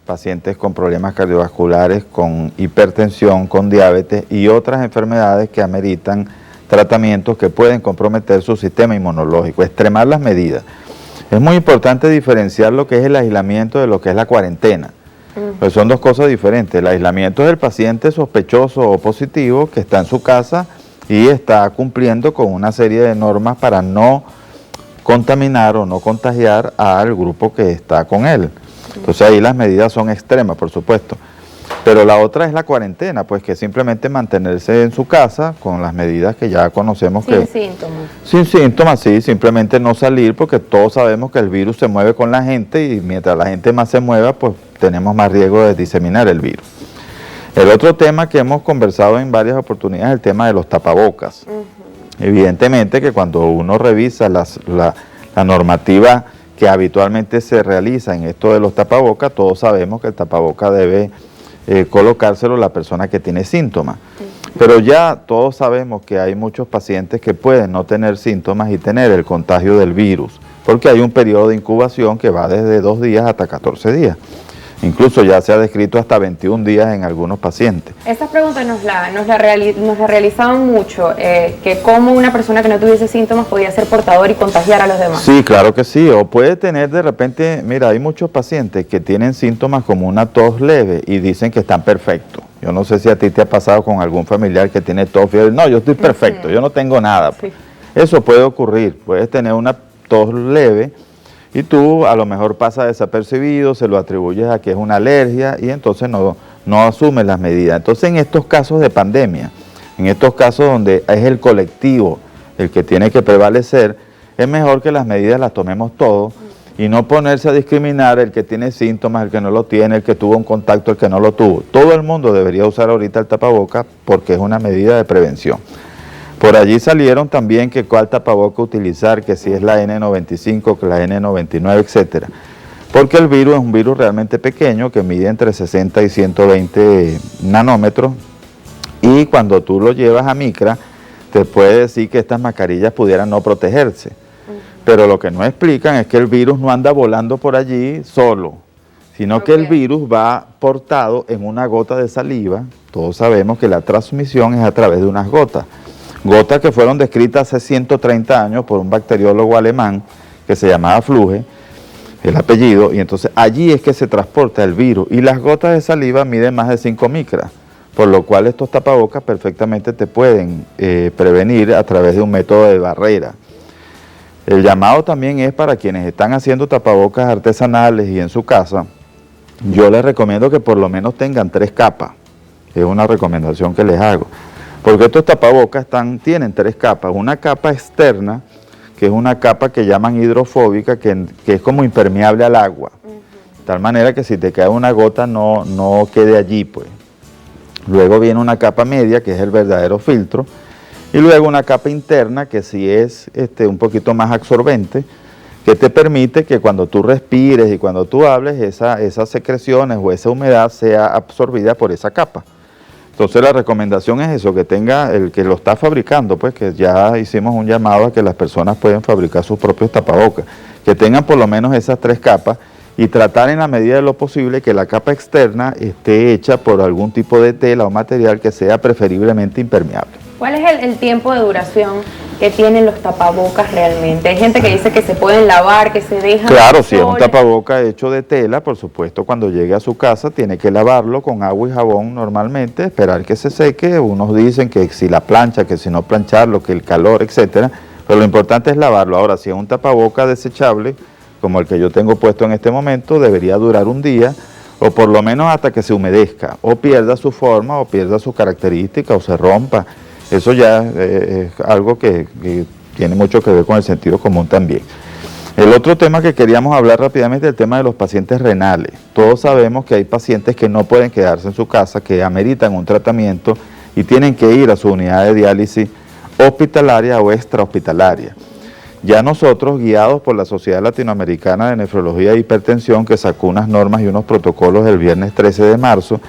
pacientes con problemas cardiovasculares, con hipertensión, con diabetes y otras enfermedades que ameritan tratamientos que pueden comprometer su sistema inmunológico, extremar las medidas. Es muy importante diferenciar lo que es el aislamiento de lo que es la cuarentena. Pues son dos cosas diferentes. El aislamiento es el paciente sospechoso o positivo que está en su casa y está cumpliendo con una serie de normas para no contaminar o no contagiar al grupo que está con él. Entonces ahí las medidas son extremas, por supuesto. Pero la otra es la cuarentena, pues que simplemente mantenerse en su casa con las medidas que ya conocemos. Sin síntomas. Sin síntomas, sí, simplemente no salir porque todos sabemos que el virus se mueve con la gente y mientras la gente más se mueva, pues tenemos más riesgo de diseminar el virus. El otro tema que hemos conversado en varias oportunidades es el tema de los tapabocas. Evidentemente que cuando uno revisa la normativa que habitualmente se realiza en esto de los tapabocas, todos sabemos que el tapaboca debe colocárselo la persona que tiene síntomas. Pero ya todos sabemos que hay muchos pacientes que pueden no tener síntomas y tener el contagio del virus, porque hay un periodo de incubación que va desde 2 días hasta 14 días. Incluso ya se ha descrito hasta 21 días en algunos pacientes. Esta pregunta nos la realizaban mucho, que cómo una persona que no tuviese síntomas podía ser portador y contagiar a los demás. Sí, claro que sí, o puede tener de repente, mira, hay muchos pacientes que tienen síntomas como una tos leve y dicen que están perfectos. Yo no sé si a ti te ha pasado con algún familiar que tiene tos fiebre. No, yo estoy perfecto, yo no tengo nada. Sí. Eso puede ocurrir, puedes tener una tos leve y tú a lo mejor pasa desapercibido, se lo atribuyes a que es una alergia y entonces no asumes las medidas. Entonces en estos casos de pandemia, en estos casos donde es el colectivo el que tiene que prevalecer, es mejor que las medidas las tomemos todos y no ponerse a discriminar el que tiene síntomas, el que no lo tiene, el que tuvo un contacto, el que no lo tuvo. Todo el mundo debería usar ahorita el tapaboca porque es una medida de prevención. Por allí salieron también que cuál tapaboca utilizar, que si es la N95, que la N99, etcétera. Porque el virus es un virus realmente pequeño que mide entre 60 y 120 nanómetros y cuando tú lo llevas a micra te puede decir que estas mascarillas pudieran no protegerse. Pero lo que no explican es que el virus no anda volando por allí solo, sino que el virus va portado en una gota de saliva. Todos sabemos que la transmisión es a través de unas gotas. Gotas que fueron descritas hace 130 años por un bacteriólogo alemán que se llamaba Fluge, el apellido, y entonces allí es que se transporta el virus. Y las gotas de saliva miden más de 5 micras, por lo cual estos tapabocas perfectamente te pueden prevenir a través de un método de barrera. El llamado también es para quienes están haciendo tapabocas artesanales y en su casa, yo les recomiendo que por lo menos tengan 3 capas, es una recomendación que les hago. Porque estos tapabocas tienen 3 capas, una capa externa, que es una capa que llaman hidrofóbica, que es como impermeable al agua, de tal manera que si te cae una gota no quede allí, pues. Luego viene una capa media, que es el verdadero filtro, y luego una capa interna, que sí es un poquito más absorbente, que te permite que cuando tú respires y cuando tú hables, esas secreciones o esa humedad sea absorbida por esa capa. Entonces la recomendación es eso, que tenga el que lo está fabricando, pues que ya hicimos un llamado a que las personas pueden fabricar sus propios tapabocas, que tengan por lo menos esas 3 capas y tratar en la medida de lo posible que la capa externa esté hecha por algún tipo de tela o material que sea preferiblemente impermeable. ¿Cuál es el tiempo de duración que tienen los tapabocas realmente? Hay gente que dice que se pueden lavar, que se dejan... Claro, si es un tapaboca hecho de tela, por supuesto, cuando llegue a su casa tiene que lavarlo con agua y jabón normalmente, esperar que se seque. Unos dicen que si la plancha, que si no plancharlo, que el calor, etcétera. Pero lo importante es lavarlo. Ahora, si es un tapaboca desechable, como el que yo tengo puesto en este momento, debería durar un día, o por lo menos hasta que se humedezca, o pierda su forma, o pierda su característica, o se rompa. Eso ya es algo que tiene mucho que ver con el sentido común también. El otro tema que queríamos hablar rápidamente es el tema de los pacientes renales. Todos sabemos que hay pacientes que no pueden quedarse en su casa, que ameritan un tratamiento y tienen que ir a su unidad de diálisis hospitalaria o extrahospitalaria. Ya nosotros, guiados por la Sociedad Latinoamericana de Nefrología e Hipertensión, que sacó unas normas y unos protocolos el viernes 13 de marzo,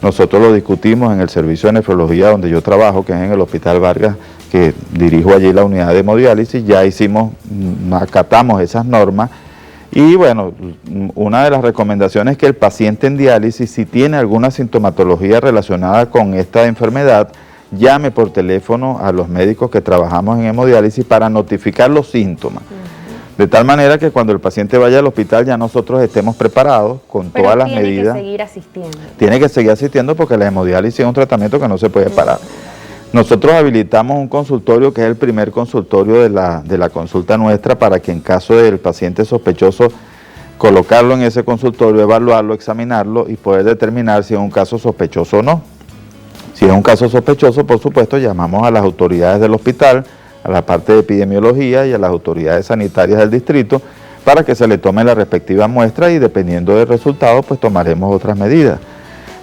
nosotros lo discutimos en el servicio de nefrología donde yo trabajo, que es en el Hospital Vargas, que dirijo allí la unidad de hemodiálisis. Ya acatamos esas normas Y bueno, una de las recomendaciones es que el paciente en diálisis, si tiene alguna sintomatología relacionada con esta enfermedad, llame por teléfono a los médicos que trabajamos en hemodiálisis para notificar los síntomas. De tal manera que cuando el paciente vaya al hospital ya nosotros estemos preparados con todas las medidas. Tiene que seguir asistiendo. Tiene que seguir asistiendo porque la hemodiálisis es un tratamiento que no se puede parar. Nosotros habilitamos un consultorio que es el primer consultorio de la consulta nuestra para que en caso del paciente sospechoso colocarlo en ese consultorio, evaluarlo, examinarlo y poder determinar si es un caso sospechoso o no. Si es un caso sospechoso, por supuesto, llamamos a las autoridades del hospital, a la parte de epidemiología y a las autoridades sanitarias del distrito para que se le tome la respectiva muestra y dependiendo del resultado, pues tomaremos otras medidas.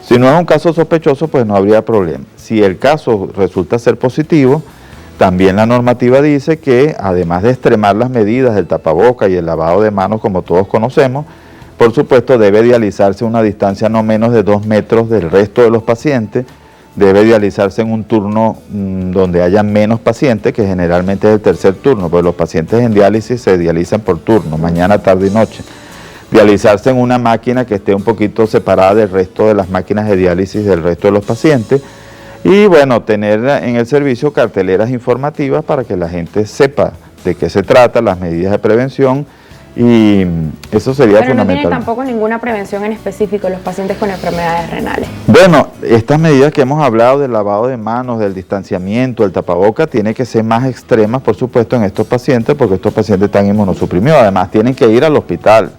Si no es un caso sospechoso, pues no habría problema. Si el caso resulta ser positivo, también la normativa dice que además de extremar las medidas del tapaboca y el lavado de manos como todos conocemos, por supuesto debe dializarse a una distancia no menos de 2 metros del resto de los pacientes, debe dializarse en un turno donde haya menos pacientes, que generalmente es el tercer turno, porque los pacientes en diálisis se dializan por turno, mañana, tarde y noche. Dializarse en una máquina que esté un poquito separada del resto de las máquinas de diálisis del resto de los pacientes y bueno, tener en el servicio carteleras informativas para que la gente sepa de qué se trata, las medidas de prevención y eso sería fundamental. Pero no tiene tampoco ninguna prevención en específico los pacientes con enfermedades renales. Bueno, estas medidas que hemos hablado del lavado de manos, del distanciamiento, del tapaboca, tienen que ser más extremas, por supuesto, en estos pacientes porque estos pacientes están inmunosuprimidos, además tienen que ir al hospital.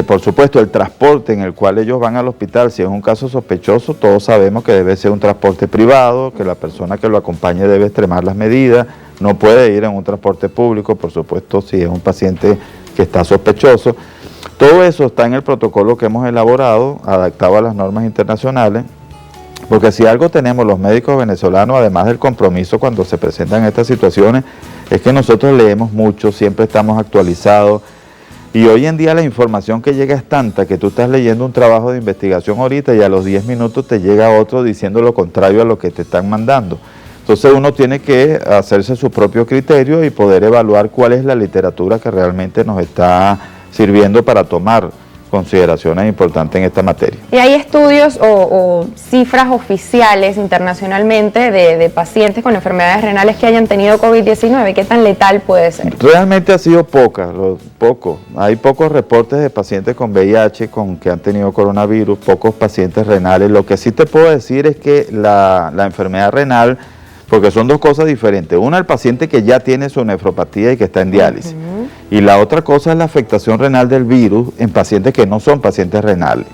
Por supuesto, el transporte en el cual ellos van al hospital, si es un caso sospechoso, todos sabemos que debe ser un transporte privado, que la persona que lo acompañe debe extremar las medidas, no puede ir en un transporte público, por supuesto, si es un paciente que está sospechoso. Todo eso está en el protocolo que hemos elaborado, adaptado a las normas internacionales, porque si algo tenemos los médicos venezolanos, además del compromiso cuando se presentan estas situaciones, es que nosotros leemos mucho, siempre estamos actualizados, y hoy en día la información que llega es tanta que tú estás leyendo un trabajo de investigación ahorita y a los 10 minutos te llega otro diciendo lo contrario a lo que te están mandando. Entonces uno tiene que hacerse su propio criterio y poder evaluar cuál es la literatura que realmente nos está sirviendo para tomar consideraciones importantes en esta materia. ¿Y hay estudios o cifras oficiales internacionalmente de pacientes con enfermedades renales que hayan tenido COVID-19? ¿Qué tan letal puede ser? Realmente ha sido hay pocos reportes de pacientes con VIH que han tenido coronavirus, pocos pacientes renales. Lo que sí te puedo decir es que la enfermedad renal, porque son dos cosas diferentes. Una, el paciente que ya tiene su nefropatía y que está en diálisis. Y la otra cosa es la afectación renal del virus en pacientes que no son pacientes renales.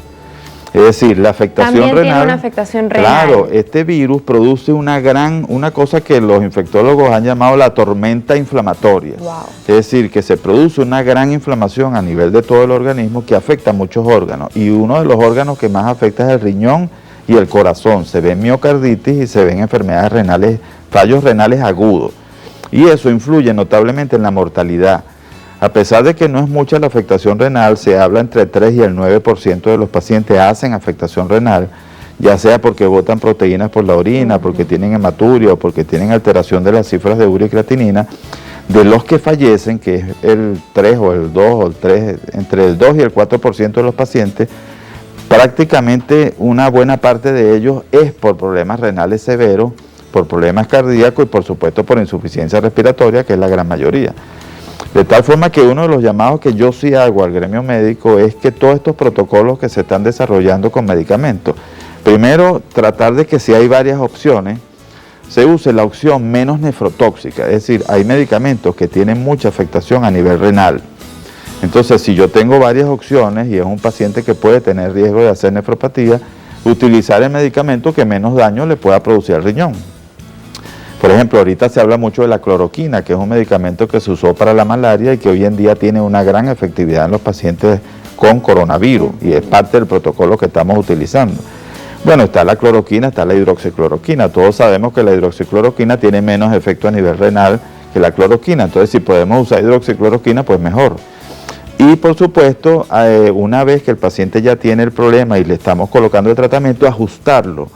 Es decir, la afectación renal... También tiene una afectación renal. Claro, este virus produce una cosa que los infectólogos han llamado la tormenta inflamatoria. Wow. Es decir, que se produce una gran inflamación a nivel de todo el organismo que afecta a muchos órganos. Y uno de los órganos que más afecta es el riñón y el corazón. Se ven miocarditis y se ven enfermedades renales, fallos renales agudos. Y eso influye notablemente en la mortalidad. A pesar de que no es mucha la afectación renal, se habla entre el 3 y el 9% de los pacientes hacen afectación renal, ya sea porque botan proteínas por la orina, porque tienen hematuria o porque tienen alteración de las cifras de urea y creatinina. De los que fallecen, que es el 3 o el 2 o el 3, entre el 2 y el 4% de los pacientes, prácticamente una buena parte de ellos es por problemas renales severos, por problemas cardíacos y por supuesto por insuficiencia respiratoria, que es la gran mayoría. De tal forma que uno de los llamados que yo sí hago al gremio médico es que todos estos protocolos que se están desarrollando con medicamentos, primero tratar de que si hay varias opciones, se use la opción menos nefrotóxica, es decir, hay medicamentos que tienen mucha afectación a nivel renal. Entonces, si yo tengo varias opciones y es un paciente que puede tener riesgo de hacer nefropatía, utilizar el medicamento que menos daño le pueda producir al riñón. Por ejemplo, ahorita se habla mucho de la cloroquina, que es un medicamento que se usó para la malaria y que hoy en día tiene una gran efectividad en los pacientes con coronavirus y es parte del protocolo que estamos utilizando. Bueno, está la cloroquina, está la hidroxicloroquina. Todos sabemos que la hidroxicloroquina tiene menos efecto a nivel renal que la cloroquina. Entonces, si podemos usar hidroxicloroquina, pues mejor. Y por supuesto, una vez que el paciente ya tiene el problema y le estamos colocando el tratamiento, ajustarlo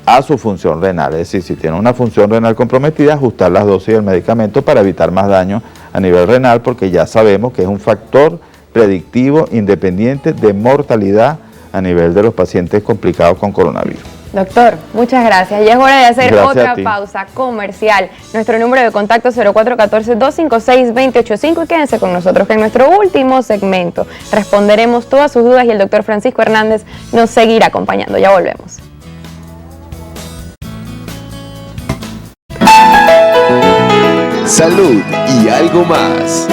a su función renal, es decir, si tiene una función renal comprometida, ajustar las dosis del medicamento para evitar más daño a nivel renal, porque ya sabemos que es un factor predictivo independiente de mortalidad a nivel de los pacientes complicados con coronavirus. Doctor, muchas gracias. Ya es hora de hacer Gracias otra a ti. pausa comercial. Nuestro número de contacto es 0414-256-2085 y quédense con nosotros que en nuestro último segmento responderemos todas sus dudas y el doctor Francisco Hernández nos seguirá acompañando. Ya volvemos. Salud y algo más.